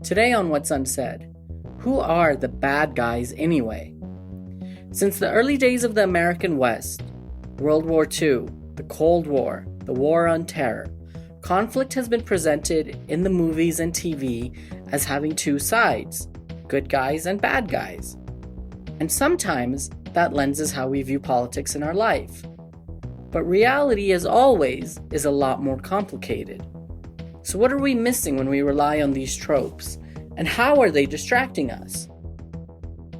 Today on What's Unsaid, who are the bad guys anyway? Since the early days of the American West, World War II, the Cold War, the War on Terror, conflict has been presented in the movies and TV as having two sides, good guys and bad guys. And sometimes that lenses how we view politics in our life. But reality, as always, is a lot more complicated. So what are we missing when we rely on these tropes? And how are they distracting us?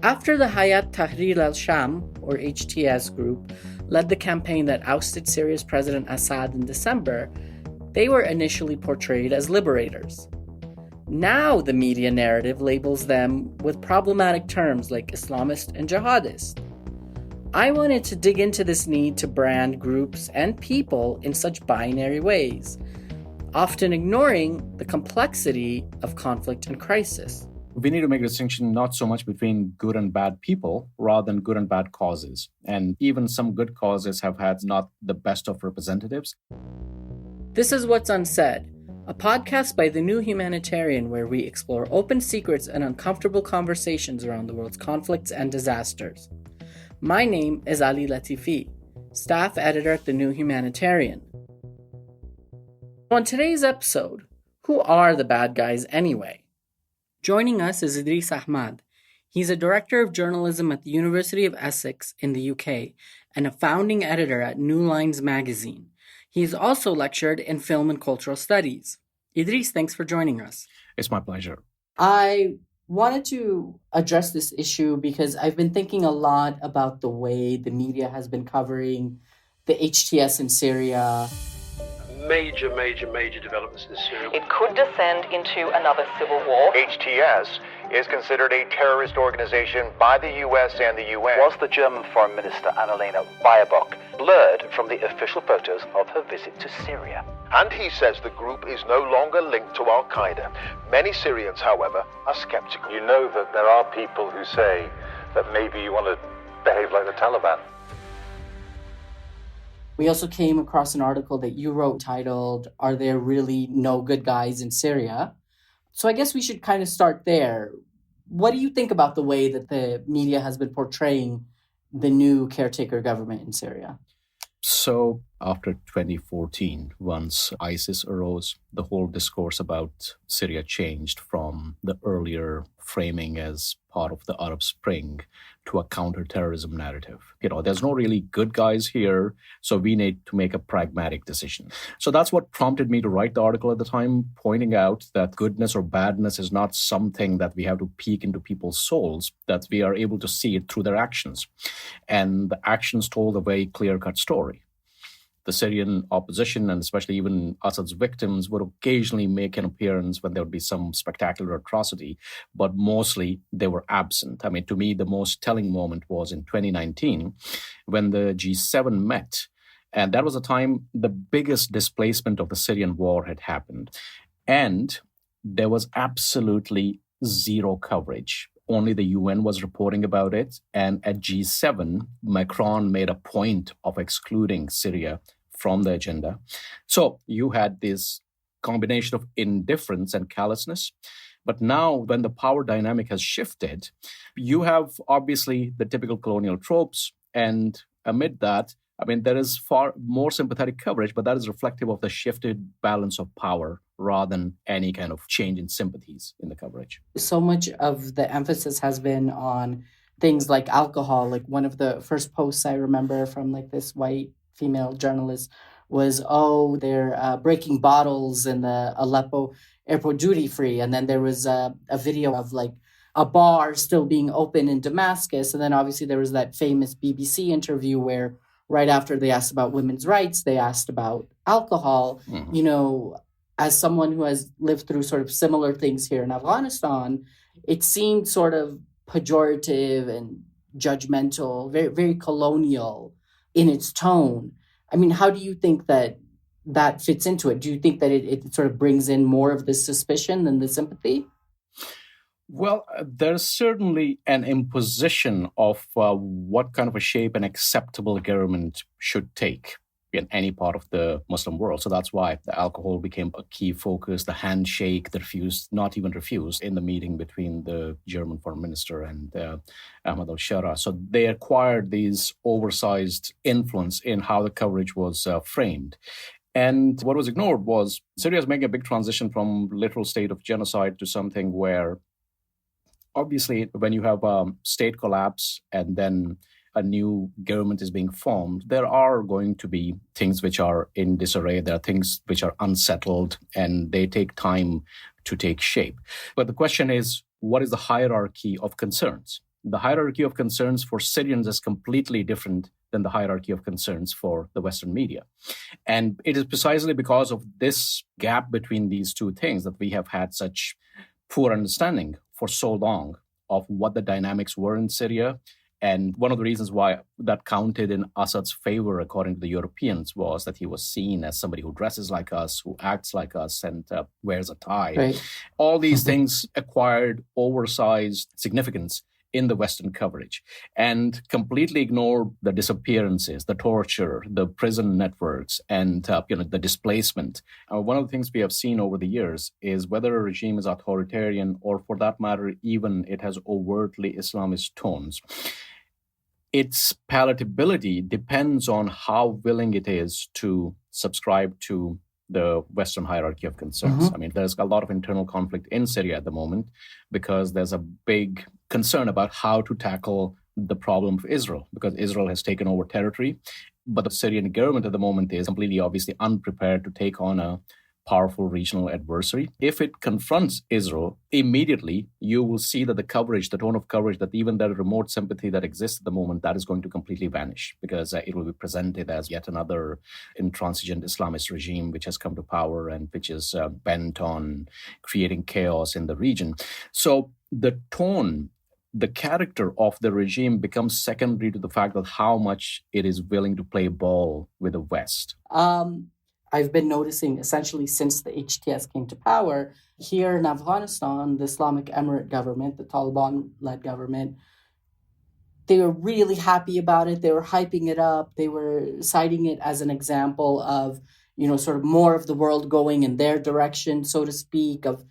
After the Hayat Tahrir al-Sham, or HTS group, led the campaign that ousted Syria's President Assad in December, they were initially portrayed as liberators. Now the media narrative labels them with problematic terms like Islamist and jihadist. I wanted to dig into this need to brand groups and people in such binary ways, often ignoring the complexity of conflict and crisis. We need to make a distinction not so much between good and bad people, rather than good and bad causes. And even some good causes have had not the best of representatives. This is What's Unsaid, a podcast by the New Humanitarian where we explore open secrets and uncomfortable conversations around the world's conflicts and disasters. My name is Ali Latifi, staff editor at the New Humanitarian. On today's episode, who are the bad guys anyway? Joining us is Idrees Ahmad. He's a director of journalism at the University of Essex in the UK and a founding editor at New Lines magazine. He's also lectured in film and cultural studies. Idrees, thanks for joining us. It's my pleasure. I wanted to address this issue because I've been thinking a lot about the way the media has been covering the HTS in Syria. Major developments in Syria. It could descend into another civil war. HTS is considered a terrorist organization by the US and the UN. Was the German Foreign Minister Annalena Baerbock blurred from the official photos of her visit to Syria? And he says the group is no longer linked to Al-Qaeda. Many Syrians, however, are skeptical. You know that there are people who say that maybe you want to behave like the Taliban. We also came across an article that you wrote titled, "Are There Really No Good Guys in Syria?" So I guess we should kind of start there. What do you think about the way that the media has been portraying the new caretaker government in Syria? So after 2014, once ISIS arose, the whole discourse about Syria changed from the earlier framing as part of the Arab Spring to a counterterrorism narrative. There's no really good guys here, so we need to make a pragmatic decision. So that's what prompted me to write the article at the time, pointing out that goodness or badness is not something that we have to peek into people's souls, that we are able to see it through their actions. And the actions told a very clear-cut story. The Syrian opposition, and especially even Assad's victims, would occasionally make an appearance when there would be some spectacular atrocity, but mostly they were absent. To me, the most telling moment was in 2019 when the G7 met. And that was a time the biggest displacement of the Syrian war had happened. And there was absolutely zero coverage. Only the UN was reporting about it. And at G7, Macron made a point of excluding Syria from the agenda. So you had this combination of indifference and callousness. But now when the power dynamic has shifted, you have obviously the typical colonial tropes. And amid that, there is far more sympathetic coverage, but that is reflective of the shifted balance of power rather than any kind of change in sympathies in the coverage. So much of the emphasis has been on things like alcohol. Like one of the first posts I remember from this white female journalist was, they're breaking bottles in the Aleppo airport duty free. And then there was a video of a bar still being open in Damascus. And then obviously there was that famous BBC interview where right after they asked about women's rights, they asked about alcohol. Mm-hmm. As someone who has lived through sort of similar things here in Afghanistan, it seemed sort of pejorative and judgmental, very, very colonial in its tone. How do you think that fits into it? Do you think that it sort of brings in more of the suspicion than the sympathy? Well, there's certainly an imposition of what kind of a shape an acceptable government should take. in any part of the Muslim world. So that's why the alcohol became a key focus, the handshake, not even refused in the meeting between the German foreign minister and Ahmad al-Shara. So they acquired these oversized influence in how the coverage was framed. And what was ignored was Syria is making a big transition from literal state of genocide to something where, obviously, when you have state collapse and then a new government is being formed, there are going to be things which are in disarray. There are things which are unsettled, and they take time to take shape. But the question is, what is the hierarchy of concerns? The hierarchy of concerns for Syrians is completely different than the hierarchy of concerns for the Western media. And it is precisely because of this gap between these two things that we have had such poor understanding for so long of what the dynamics were in Syria. And one of the reasons why that counted in Assad's favor, according to the Europeans, was that he was seen as somebody who dresses like us, who acts like us, and wears a tie. Right. All these things acquired oversized significance in the Western coverage and completely ignored the disappearances, the torture, the prison networks, and the displacement. One of the things we have seen over the years is whether a regime is authoritarian or, for that matter, even it has overtly Islamist tones, its palatability depends on how willing it is to subscribe to the Western hierarchy of concerns. I mean, there's a lot of internal conflict in Syria at the moment because there's a big concern about how to tackle the problem of Israel, because Israel has taken over territory. But the Syrian government at the moment is completely, obviously, unprepared to take on a powerful regional adversary. If it confronts Israel, immediately you will see that the coverage, the tone of coverage, that even that remote sympathy that exists at the moment, that is going to completely vanish because it will be presented as yet another intransigent Islamist regime which has come to power and which is bent on creating chaos in the region. So the tone, the character of the regime becomes secondary to the fact of how much it is willing to play ball with the West. I've been noticing essentially since the HTS came to power, here in Afghanistan, the Islamic Emirate government, the Taliban-led government, they were really happy about it. They were hyping it up. They were citing it as an example of, sort of more of the world going in their direction, so to speak, of,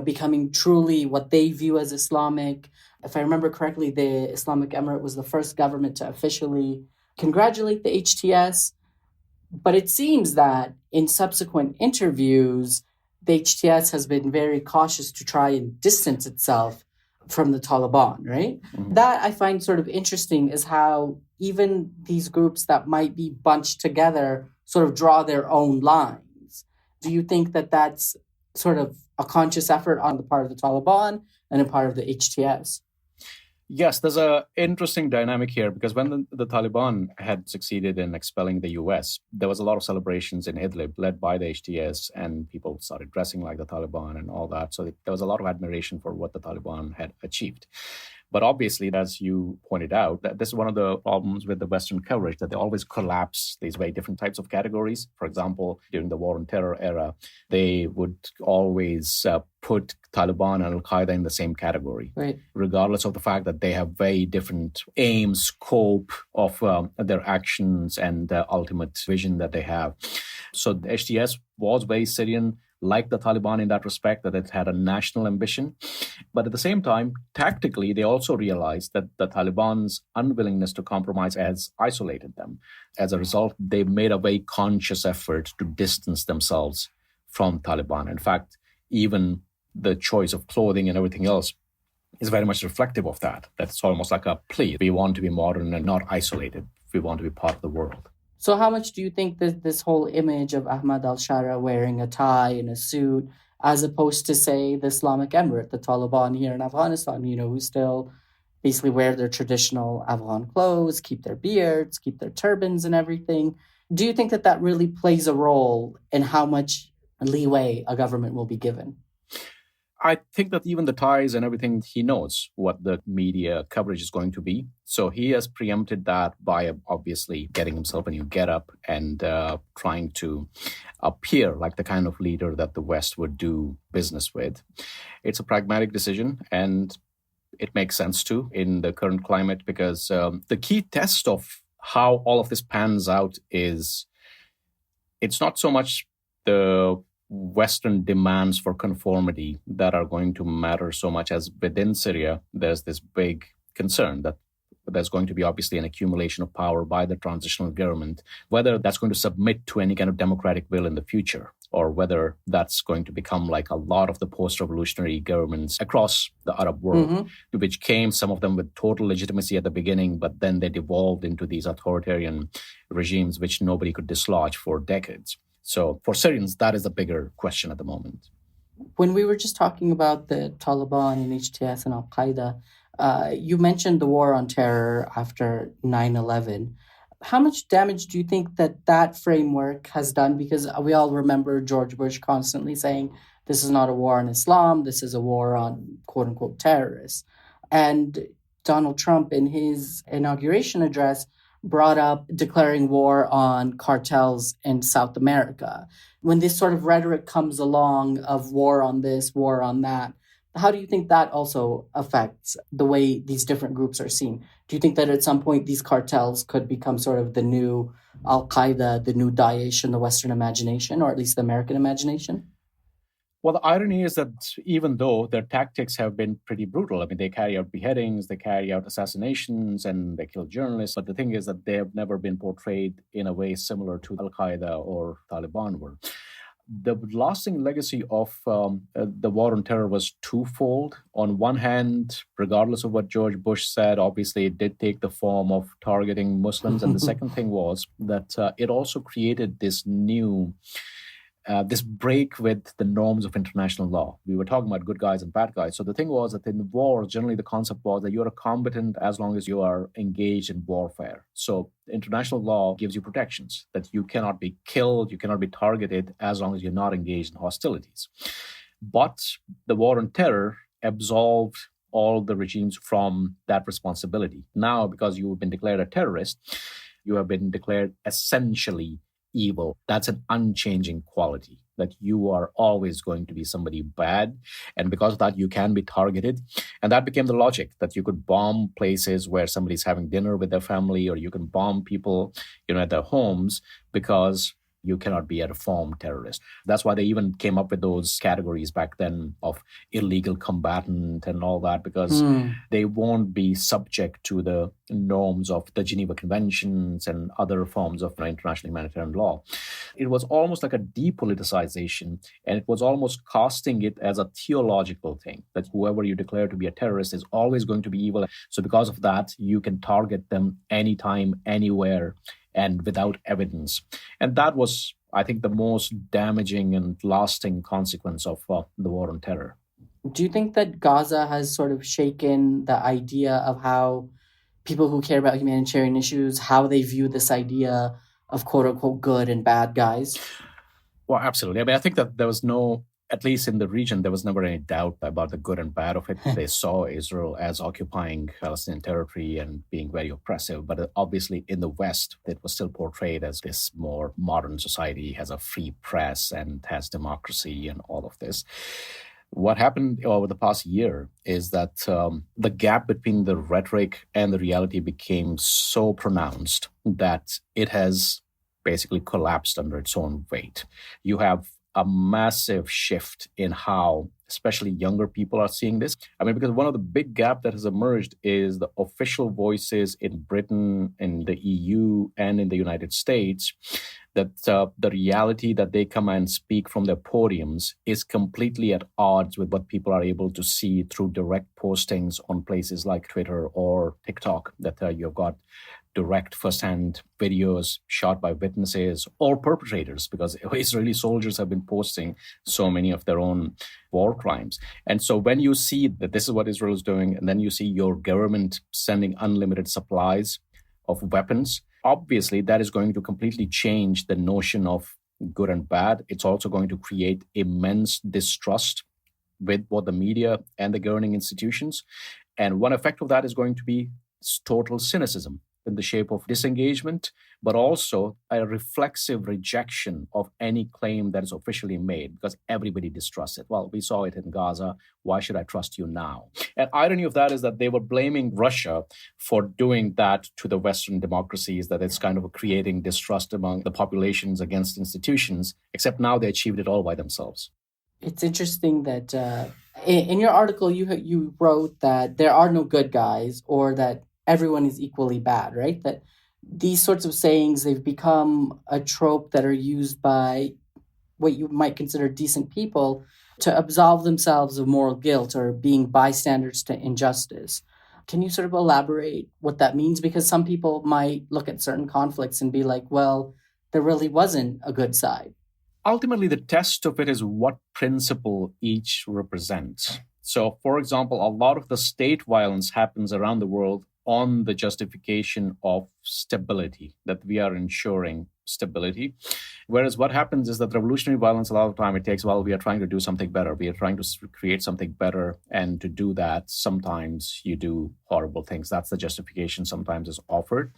becoming truly what they view as Islamic. If I remember correctly, the Islamic Emirate was the first government to officially congratulate the HTS. But it seems that in subsequent interviews, the HTS has been very cautious to try and distance itself from the Taliban, right? Mm-hmm. That I find sort of interesting is how even these groups that might be bunched together sort of draw their own lines. Do you think that that's sort of a conscious effort on the part of the Taliban and a part of the HTS? Yes, there's an interesting dynamic here because when the Taliban had succeeded in expelling the US, there was a lot of celebrations in Idlib led by the HTS, and people started dressing like the Taliban and all that. So there was a lot of admiration for what the Taliban had achieved. But obviously, as you pointed out, that this is one of the problems with the Western coverage, that they always collapse these very different types of categories. For example, during the War on Terror era, they would always put Taliban and Al-Qaeda in the same category, right, regardless of the fact that they have very different aim, scope of their actions and ultimate vision that they have. So the HTS was very Syrian, like the Taliban in that respect, that it had a national ambition. But at the same time, tactically, they also realized that the Taliban's unwillingness to compromise has isolated them. As a result, they made a very conscious effort to distance themselves from Taliban. In fact, even the choice of clothing and everything else is very much reflective of that. That's almost like a plea. We want to be modern and not isolated. We want to be part of the world. So how much do you think that this whole image of Ahmad al-Shara wearing a tie and a suit, as opposed to, say, the Islamic Emirate, the Taliban here in Afghanistan, who still basically wear their traditional Afghan clothes, keep their beards, keep their turbans and everything. Do you think that that really plays a role in how much leeway a government will be given? I think that even the ties and everything, he knows what the media coverage is going to be. So he has preempted that by obviously getting himself a new getup and trying to appear like the kind of leader that the West would do business with. It's a pragmatic decision, and it makes sense too in the current climate, because the key test of how all of this pans out is it's not so much the Western demands for conformity that are going to matter so much as within Syria, there's this big concern that there's going to be obviously an accumulation of power by the transitional government, whether that's going to submit to any kind of democratic will in the future, or whether that's going to become like a lot of the post-revolutionary governments across the Arab world, which came, some of them with total legitimacy at the beginning, but then they devolved into these authoritarian regimes which nobody could dislodge for decades. So for Syrians, that is the bigger question at the moment. When we were just talking about the Taliban and HTS and Al-Qaeda, you mentioned the war on terror after 9/11. How much damage do you think that framework has done? Because we all remember George Bush constantly saying, this is not a war on Islam, this is a war on quote-unquote terrorists. And Donald Trump, in his inauguration address, brought up declaring war on cartels in South America. When this sort of rhetoric comes along of war on this, war on that, how do you think that also affects the way these different groups are seen? Do you think that at some point these cartels could become sort of the new Al-Qaeda, the new Daesh in the Western imagination, or at least the American imagination? Well, the irony is that even though their tactics have been pretty brutal, I mean, they carry out beheadings, they carry out assassinations, and they kill journalists. But the thing is that they have never been portrayed in a way similar to Al-Qaeda or Taliban were. The lasting legacy of the war on terror was twofold. On one hand, regardless of what George Bush said, obviously it did take the form of targeting Muslims. And the second thing was that it also created this new this break with the norms of international law. We were talking about good guys and bad guys. So the thing was that in war, generally the concept was that you're a combatant as long as you are engaged in warfare. So international law gives you protections, that you cannot be killed, you cannot be targeted as long as you're not engaged in hostilities. But the war on terror absolved all the regimes from that responsibility. Now, because you have been declared a terrorist, you have been declared essentially evil. That's an unchanging quality, that you are always going to be somebody bad. And because of that, you can be targeted. And that became the logic, that you could bomb places where somebody's having dinner with their family, or you can bomb people, at their homes, because you cannot be a reformed terrorist. That's why they even came up with those categories back then of illegal combatant and all that, because they won't be subject to the norms of the Geneva Conventions and other forms of international humanitarian law. It was almost like a depoliticization, and it was almost casting it as a theological thing, that whoever you declare to be a terrorist is always going to be evil. So because of that, you can target them anytime, anywhere, and without evidence. And that was, I think, the most damaging and lasting consequence of the war on terror. Do you think that Gaza has sort of shaken the idea of how people who care about humanitarian issues, how they view this idea of quote-unquote good and bad guys? Well, absolutely. I mean, I think that there was no, at least in the region, there was never any doubt about the good and bad of it. They saw Israel as occupying Palestinian territory and being very oppressive. But obviously in the West, it was still portrayed as this more modern society, has a free press and has democracy and all of this. What happened over the past year is that the gap between the rhetoric and the reality became so pronounced that it has basically collapsed under its own weight. You have a massive shift in how especially younger people are seeing this. I mean, because one of the big gap that has emerged is the official voices in Britain, in the EU, and in the United States, that the reality that they come and speak from their podiums is completely at odds with what people are able to see through direct postings on places like Twitter or TikTok, that you've got direct first-hand videos shot by witnesses or perpetrators, because Israeli soldiers have been posting so many of their own war crimes. And so when you see that this is what Israel is doing, and then you see your government sending unlimited supplies of weapons, obviously that is going to completely change the notion of good and bad. It's also going to create immense distrust with both the media and the governing institutions. And one effect of that is going to be total cynicism. in the shape of disengagement, but also a reflexive rejection of any claim that is officially made because everybody distrusts it. Well, we saw it in Gaza. Why should I trust you now? And irony of that is that they were blaming Russia for doing that to the Western democracies, that it's kind of creating distrust among the populations against institutions, except now they achieved it all by themselves. It's interesting that in your article, you wrote that there are no good guys or that everyone is equally bad, right? That these sorts of sayings, they've become a trope that are used by what you might consider decent people to absolve themselves of moral guilt or being bystanders to injustice. Can you sort of elaborate what that means? Because some people might look at certain conflicts and be like, well, there really wasn't a good side. Ultimately, the test of it is what principle each represents. So, for example, a lot of the state violence happens around the world on the justification of stability, that we are ensuring stability. Whereas what happens is that revolutionary violence, a lot of the time it takes, well, we are trying to do something better. We are trying to create something better. And to do that, sometimes you do horrible things. That's the justification sometimes is offered.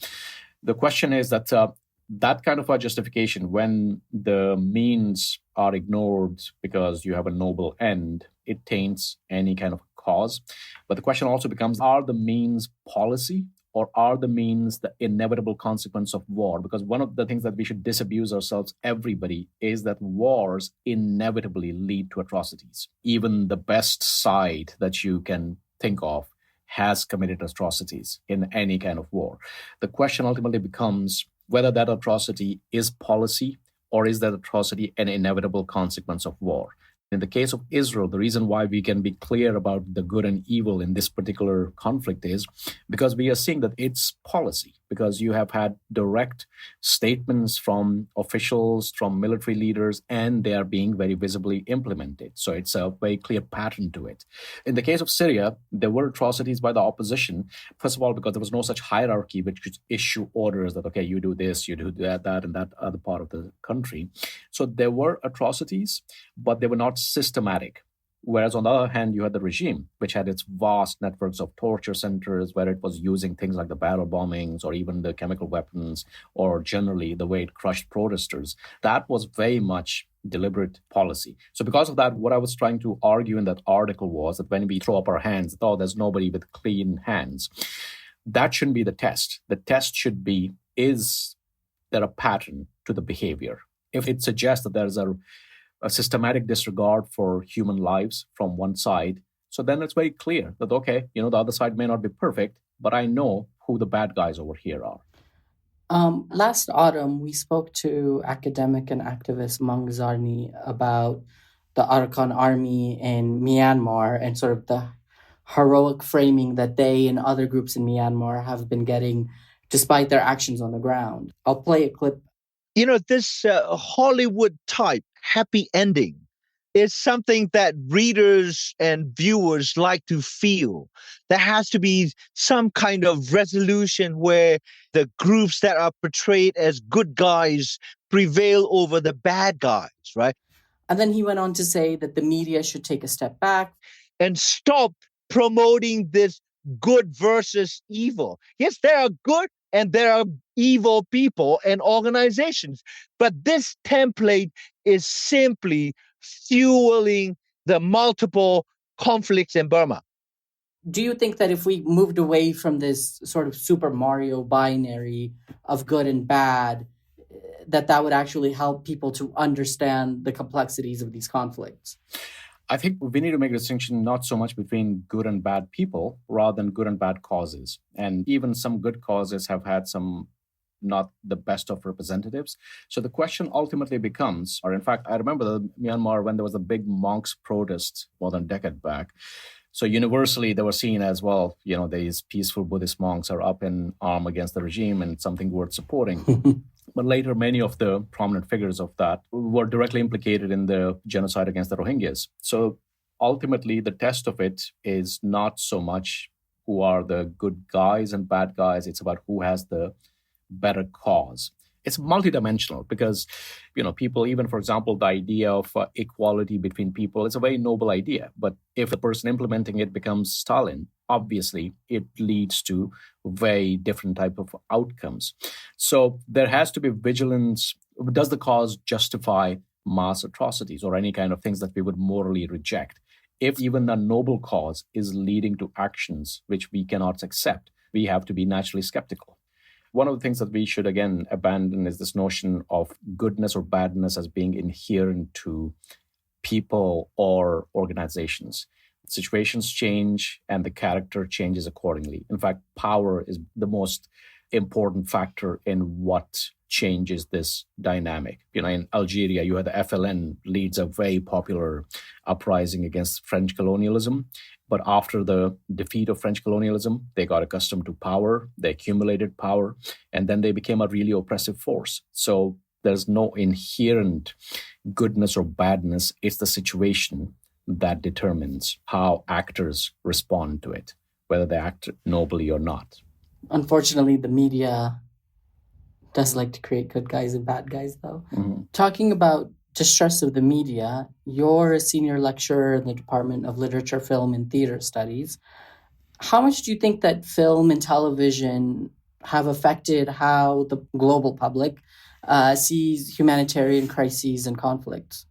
The question is that that kind of a justification, when the means are ignored because you have a noble end, it taints any kind of cause. But the question also becomes, are the means policy or are the means the inevitable consequence of war? Because one of the things that we should disabuse ourselves, everybody, is that wars inevitably lead to atrocities. Even the best side that you can think of has committed atrocities in any kind of war. The question ultimately becomes whether that atrocity is policy or is that atrocity an inevitable consequence of war. In the case of Israel, the reason why we can be clear about the good and evil in this particular conflict is because we are seeing that it's policy, because you have had direct statements from officials, from military leaders, and they are being very visibly implemented. So it's a very clear pattern to it. In the case of Syria, there were atrocities by the opposition, first of all, because there was no such hierarchy which could issue orders that, okay, you do this, you do that, and that other part of the country. So there were atrocities, but they were not systematic. Whereas on the other hand, you had the regime, which had its vast networks of torture centers where it was using things like the barrel bombings or even the chemical weapons, or generally the way it crushed protesters. That was very much deliberate policy. So because of that, what I was trying to argue in that article was that when we throw up our hands, oh, there's nobody with clean hands. That shouldn't be the test. The test should be, is there a pattern to the behavior? If it suggests that there's a systematic disregard for human lives from one side, so then it's very clear that, okay, the other side may not be perfect, but I know who the bad guys over here are. Last autumn, we spoke to academic and activist Mang Zarni about the Arakan army in Myanmar and sort of the heroic framing that they and other groups in Myanmar have been getting despite their actions on the ground. I'll play a clip. This Hollywood type happy ending is something that readers and viewers like to feel. There has to be some kind of resolution where the groups that are portrayed as good guys prevail over the bad guys, right? And then he went on to say that the media should take a step back and stop promoting this good versus evil. Yes, there are good and there are evil people and organizations, but this template is simply fueling the multiple conflicts in Burma. Do you think that if we moved away from this sort of Super Mario binary of good and bad, that would actually help people to understand the complexities of these conflicts? I think we need to make a distinction not so much between good and bad people rather than good and bad causes. And even some good causes have had some not the best of representatives. So the question ultimately becomes, or in fact, I remember Myanmar when there was a big monks protest more than a decade back. So universally, they were seen as, well, these peaceful Buddhist monks are up in arm against the regime and something worth supporting. But later, many of the prominent figures of that were directly implicated in the genocide against the Rohingyas. So ultimately, the test of it is not so much who are the good guys and bad guys. It's about who has the better cause. It's multidimensional because, people, even, for example, the idea of equality between people, it's a very noble idea. But if the person implementing it becomes Stalin, obviously it leads to very different type of outcomes. So there has to be vigilance. Does the cause justify mass atrocities or any kind of things that we would morally reject? If even a noble cause is leading to actions which we cannot accept, we have to be naturally skeptical. One of the things that we should, again, abandon is this notion of goodness or badness as being inherent to people or organizations. Situations change and the character changes accordingly. In fact, power is the most important factor in what changes this dynamic. In Algeria, you had the FLN leads a very popular uprising against French colonialism. But after the defeat of French colonialism, they got accustomed to power, they accumulated power, and then they became a really oppressive force. So there's no inherent goodness or badness. It's the situation that determines how actors respond to it, whether they act nobly or not. Unfortunately, the media does like to create good guys and bad guys, though. Mm-hmm. Talking about distress of the media, you're a senior lecturer in the Department of Literature, Film, and Theater Studies. How much do you think that film and television have affected how the global public sees humanitarian crises and conflicts?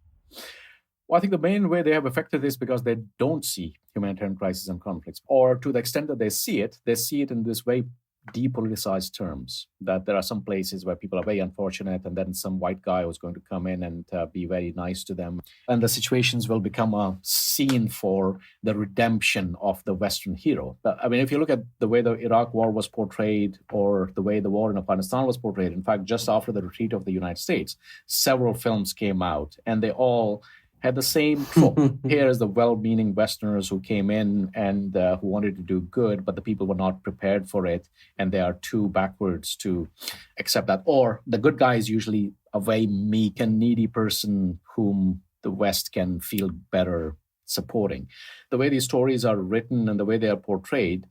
Well, I think the main way they have affected this because they don't see humanitarian crises and conflicts, or to the extent that they see it in this way depoliticized terms, that there are some places where people are very unfortunate and then some white guy who's going to come in and be very nice to them. And the situations will become a scene for the redemption of the Western hero. I mean, if you look at the way the Iraq war was portrayed or the way the war in Afghanistan was portrayed, in fact, just after the retreat of the United States, several films came out and they all had the same trope. Here is the well-meaning Westerners who came in and who wanted to do good, but the people were not prepared for it, and they are too backwards to accept that. Or the good guy is usually a very meek and needy person whom the West can feel better supporting. The way these stories are written and the way they are portrayed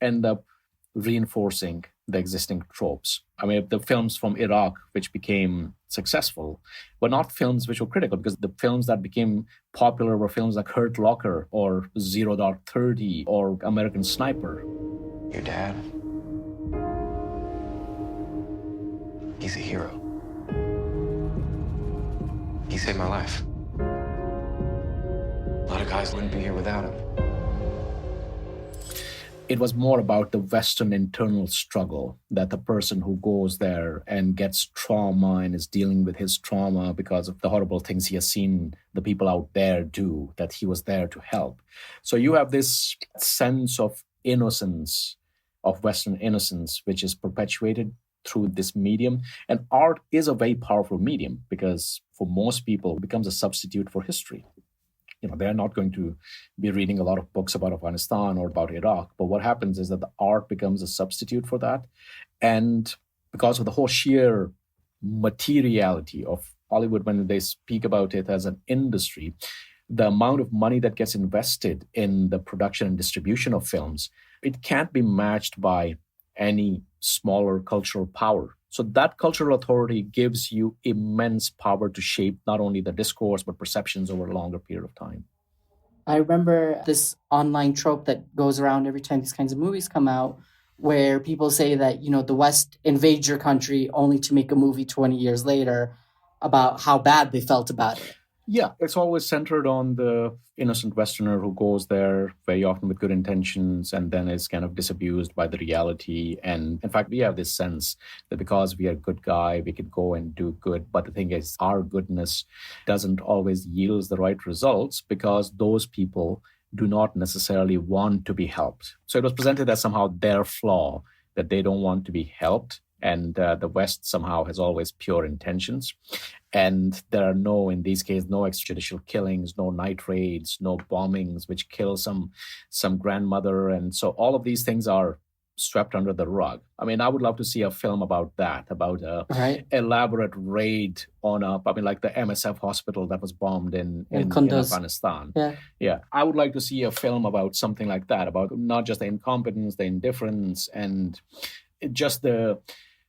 end up reinforcing the existing tropes. I mean, the films from Iraq, which became successful, were not films which were critical, because the films that became popular were films like Hurt Locker or 0-30 or American Sniper. Your dad, he's a hero. He saved my life. A lot of guys wouldn't be here without him. It was more about the Western internal struggle, that the person who goes there and gets trauma and is dealing with his trauma because of the horrible things he has seen the people out there do, that he was there to help. So you have this sense of innocence, of Western innocence, which is perpetuated through this medium. And art is a very powerful medium because for most people it becomes a substitute for history. They're not going to be reading a lot of books about Afghanistan or about Iraq. But what happens is that the art becomes a substitute for that. And because of the whole sheer materiality of Hollywood, when they speak about it as an industry, the amount of money that gets invested in the production and distribution of films, it can't be matched by any smaller cultural power. So that cultural authority gives you immense power to shape not only the discourse, but perceptions over a longer period of time. I remember this online trope that goes around every time these kinds of movies come out, where people say that, the West invades your country only to make a movie 20 years later about how bad they felt about it. Yeah, it's always centered on the innocent Westerner who goes there very often with good intentions and then is kind of disabused by the reality. And in fact, we have this sense that because we are a good guy, we could go and do good. But the thing is, our goodness doesn't always yield the right results because those people do not necessarily want to be helped. So it was presented as somehow their flaw, that they don't want to be helped. And the West somehow has always pure intentions. And there are in these cases, no extrajudicial killings, no night raids, no bombings, which kill some grandmother. And so all of these things are swept under the rug. I mean, I would love to see a film about that, about a elaborate raid on like the MSF hospital that was bombed in Afghanistan. Yeah. I would like to see a film about something like that, about not just the incompetence, the indifference, and just the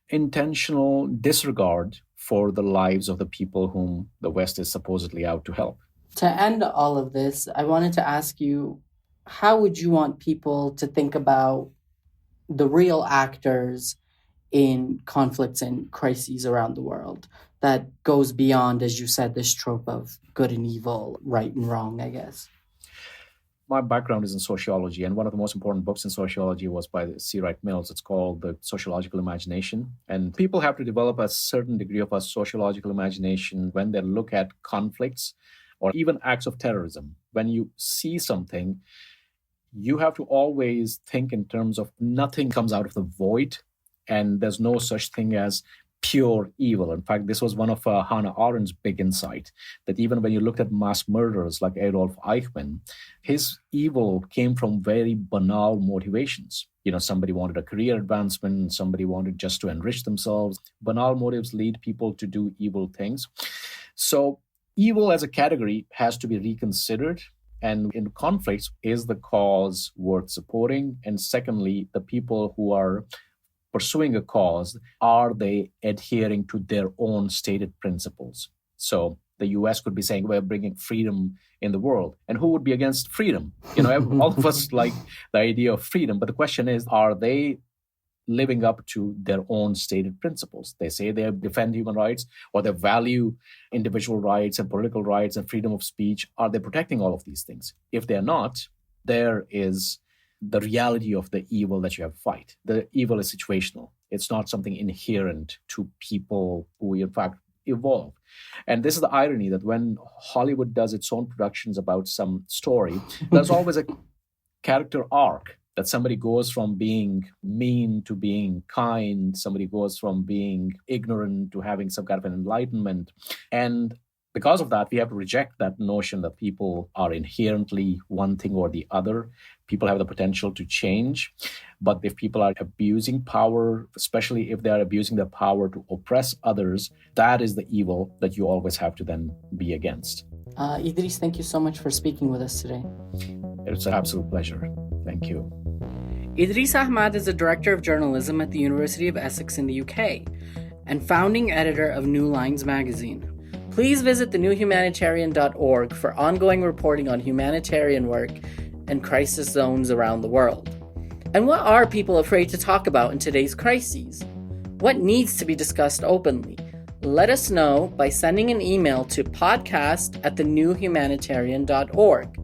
intentional disregard for the lives of the people whom the West is supposedly out to help. To end all of this, I wanted to ask you, how would you want people to think about the real actors in conflicts and crises around the world that goes beyond, as you said, this trope of good and evil, right and wrong, I guess? My background is in sociology, and one of the most important books in sociology was by C. Wright Mills. It's called The Sociological Imagination. And people have to develop a certain degree of a sociological imagination when they look at conflicts or even acts of terrorism. When you see something, you have to always think in terms of nothing comes out of the void, and there's no such thing as pure evil. In fact, this was one of Hannah Arendt's big insight, that even when you looked at mass murderers like Adolf Eichmann, his evil came from very banal motivations. Somebody wanted a career advancement, somebody wanted just to enrich themselves. Banal motives lead people to do evil things. So evil as a category has to be reconsidered. And in conflicts, is the cause worth supporting? And secondly, the people who are pursuing a cause, are they adhering to their own stated principles? So the US could be saying, we're bringing freedom in the world. And who would be against freedom? All of us like the idea of freedom. But the question is, are they living up to their own stated principles? They say they defend human rights, or they value individual rights and political rights and freedom of speech. Are they protecting all of these things? If they're not, there is the reality of the evil that you have to fight. The evil is situational. It's not something inherent to people who, in fact, evolve. And this is the irony, that when Hollywood does its own productions about some story, there's always a character arc, that somebody goes from being mean to being kind, somebody goes from being ignorant to having some kind of an enlightenment. And because of that, we have to reject that notion that people are inherently one thing or the other. People have the potential to change. But if people are abusing power, especially if they are abusing their power to oppress others, that is the evil that you always have to then be against. Idrees, thank you so much for speaking with us today. It's an absolute pleasure. Thank you. Idrees Ahmad is the Director of Journalism at the University of Essex in the UK and founding editor of New Lines magazine. Please visit thenewhumanitarian.org for ongoing reporting on humanitarian work and crisis zones around the world. And what are people afraid to talk about in today's crises? What needs to be discussed openly? Let us know by sending an email to podcast@thenewhumanitarian.org.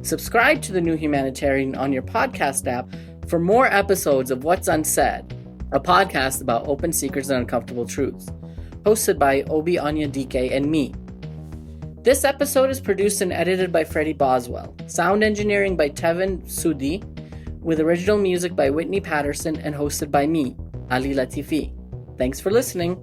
Subscribe to The New Humanitarian on your podcast app for more episodes of What's Unsaid, a podcast about open secrets and uncomfortable truths, hosted by Obi Anyadike and me. This episode is produced and edited by Freddie Boswell, sound engineering by Tevin Sudi, with original music by Whitney Patterson and hosted by me, Ali Latifi. Thanks for listening.